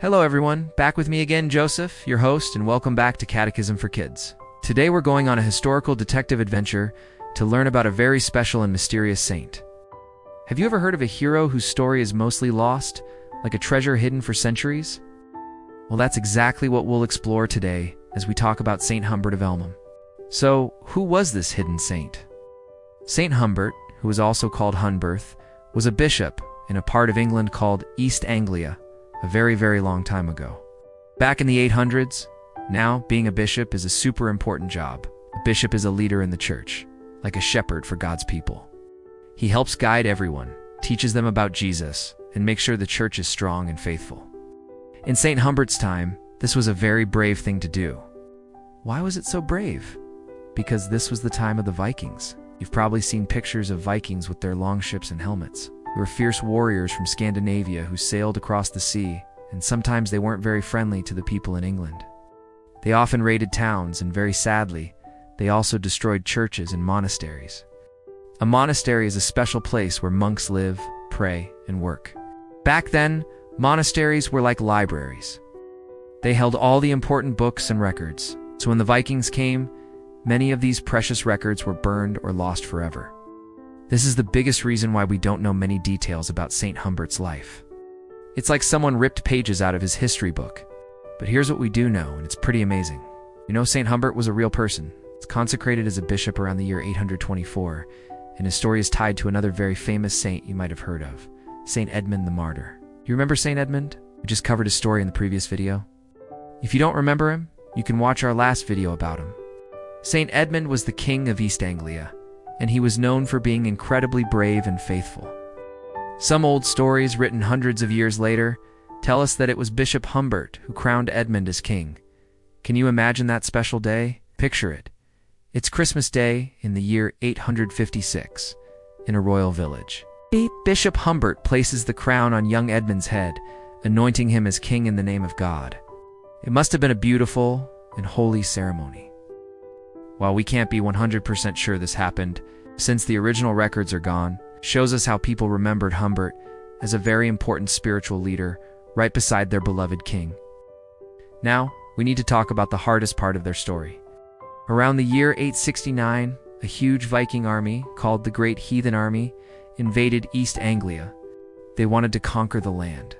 Hello everyone, back with me again, Joseph, your host, and welcome back to Catechism for Kids. Today we're going on a historical detective adventure to learn about a very special and mysterious saint. Have you ever heard of a hero whose story is mostly lost, like a treasure hidden for centuries? Well, that's exactly what we'll explore today as we talk about Saint Humbert of Elmham. So, who was this hidden saint? Saint Humbert, who was also called Hunberht, was a bishop in a part of England called East Anglia, a very, very long time ago. Back in the 800s, now being a bishop is a super important job. A bishop is a leader in the church, like a shepherd for God's people. He helps guide everyone, teaches them about Jesus, and makes sure the church is strong and faithful. In Saint Humbert's time, this was a very brave thing to do. Why was it so brave? Because this was the time of the Vikings. You've probably seen pictures of Vikings with their long ships and helmets. They were fierce warriors from Scandinavia who sailed across the sea, and sometimes they weren't very friendly to the people in England. They often raided towns, and very sadly, they also destroyed churches and monasteries. A monastery is a special place where monks live, pray, and work. Back then, monasteries were like libraries. They held all the important books and records, so when the Vikings came, many of these precious records were burned or lost forever. This is the biggest reason why we don't know many details about Saint Humbert's life. It's like someone ripped pages out of his history book. But here's what we do know, and it's pretty amazing. You know, Saint Humbert was a real person. He's consecrated as a bishop around the year 824, and his story is tied to another very famous saint you might have heard of, Saint Edmund the Martyr. You remember Saint Edmund? We just covered his story in the previous video. If you don't remember him, you can watch our last video about him. Saint Edmund was the king of East Anglia, and he was known for being incredibly brave and faithful. Some old stories written hundreds of years later tell us that it was Bishop Hunberht who crowned Edmund as king. Can you imagine that special day? Picture it. It's Christmas Day in the year 856 in a royal village. Bishop Hunberht places the crown on young Edmund's head, anointing him as king in the name of God. It must have been a beautiful and holy ceremony. While we can't be 100% sure this happened, since the original records are gone, shows us how people remembered Hunberht as a very important spiritual leader right beside their beloved king. Now, we need to talk about the hardest part of their story. Around the year 869, a huge Viking army, called the Great Heathen Army, invaded East Anglia. They wanted to conquer the land.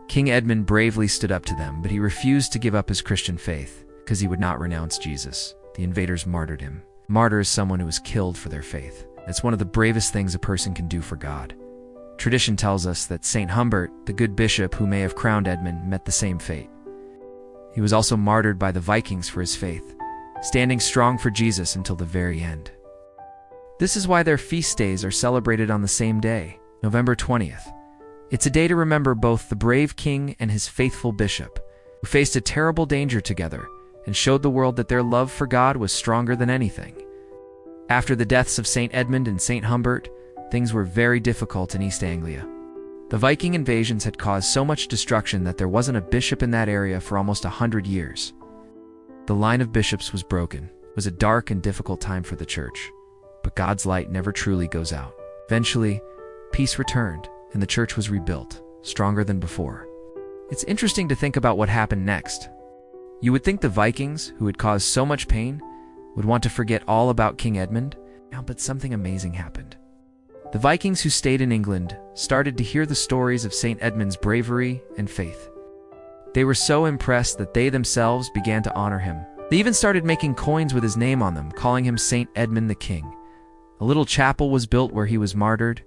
King Edmund bravely stood up to them, but he refused to give up his Christian faith, because he would not renounce Jesus. The invaders martyred him. Martyr is someone who is killed for their faith. It's one of the bravest things a person can do for God. Tradition tells us that Saint Humbert, the good bishop who may have crowned Edmund, met the same fate. He was also martyred by the Vikings for his faith, standing strong for Jesus until the very end. This is why their feast days are celebrated on the same day, November 20th. It's a day to remember both the brave king and his faithful bishop, who faced a terrible danger together and showed the world that their love for God was stronger than anything. After the deaths of Saint Edmund and Saint Humbert, things were very difficult in East Anglia. The Viking invasions had caused so much destruction that there wasn't a bishop in that area for almost 100 years. The line of bishops was broken. It was a dark and difficult time for the church. But God's light never truly goes out. Eventually, peace returned, and the church was rebuilt, stronger than before. It's interesting to think about what happened next. You would think the Vikings, who had caused so much pain, would want to forget all about King Edmund, but something amazing happened. The Vikings who stayed in England started to hear the stories of Saint Edmund's bravery and faith. They were so impressed that they themselves began to honor him. They even started making coins with his name on them, calling him Saint Edmund the King. A little chapel was built where he was martyred.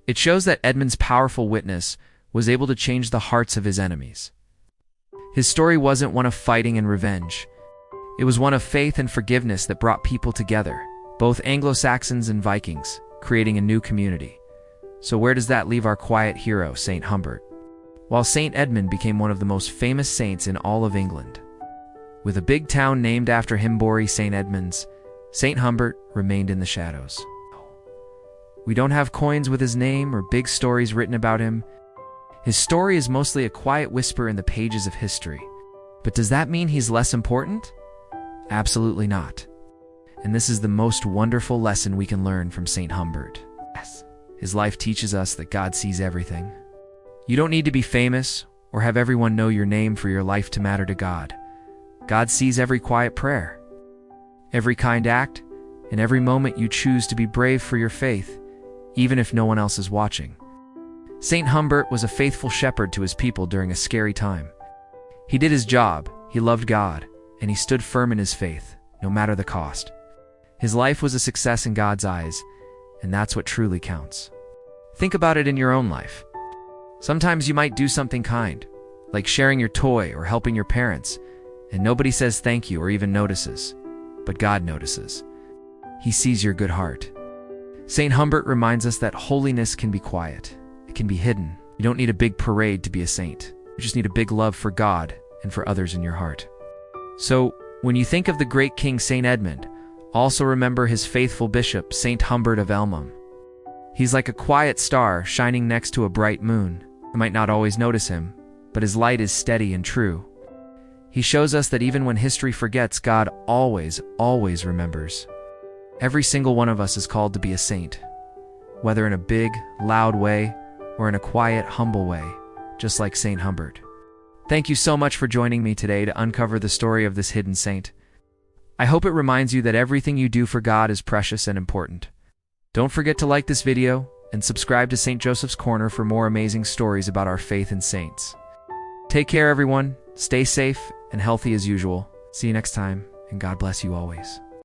It shows that Edmund's powerful witness was able to change the hearts of his enemies. His story wasn't one of fighting and revenge. It was one of faith and forgiveness that brought people together, both Anglo-Saxons and Vikings, creating a new community. So where does that leave our quiet hero, Saint Humbert? While Saint Edmund became one of the most famous saints in all of England. With a big town named after him, St. Edmunds, Saint Humbert remained in the shadows. We don't have coins with his name or big stories written about him. His story is mostly a quiet whisper in the pages of history. But does that mean he's less important? Absolutely not. And this is the most wonderful lesson we can learn from Saint Humbert. Yes. His life teaches us that God sees everything. You don't need to be famous or have everyone know your name for your life to matter to God. God sees every quiet prayer, every kind act, and every moment you choose to be brave for your faith, even if no one else is watching. Saint Humbert was a faithful shepherd to his people during a scary time. He did his job, he loved God, and he stood firm in his faith, no matter the cost. His life was a success in God's eyes, and that's what truly counts. Think about it in your own life. Sometimes you might do something kind, like sharing your toy or helping your parents, and nobody says thank you or even notices. But God notices. He sees your good heart. Saint Humbert reminds us that holiness can be quiet. It can be hidden. You don't need a big parade to be a saint. You just need a big love for God and for others in your heart. So, when you think of the great King Saint Edmund, also remember his faithful bishop, Saint Humbert of Elmham. He's like a quiet star shining next to a bright moon. You might not always notice him, but his light is steady and true. He shows us that even when history forgets, God always remembers. Every single one of us is called to be a saint, whether in a big, loud way or in a quiet, humble way, just like Saint Humbert. Thank you so much for joining me today to uncover the story of this hidden saint. I hope it reminds you that everything you do for God is precious and important. Don't forget to like this video and subscribe to St. Joseph's Corner for more amazing stories about our faith and saints. Take care, everyone. Stay safe and healthy as usual. See you next time, and God bless you always.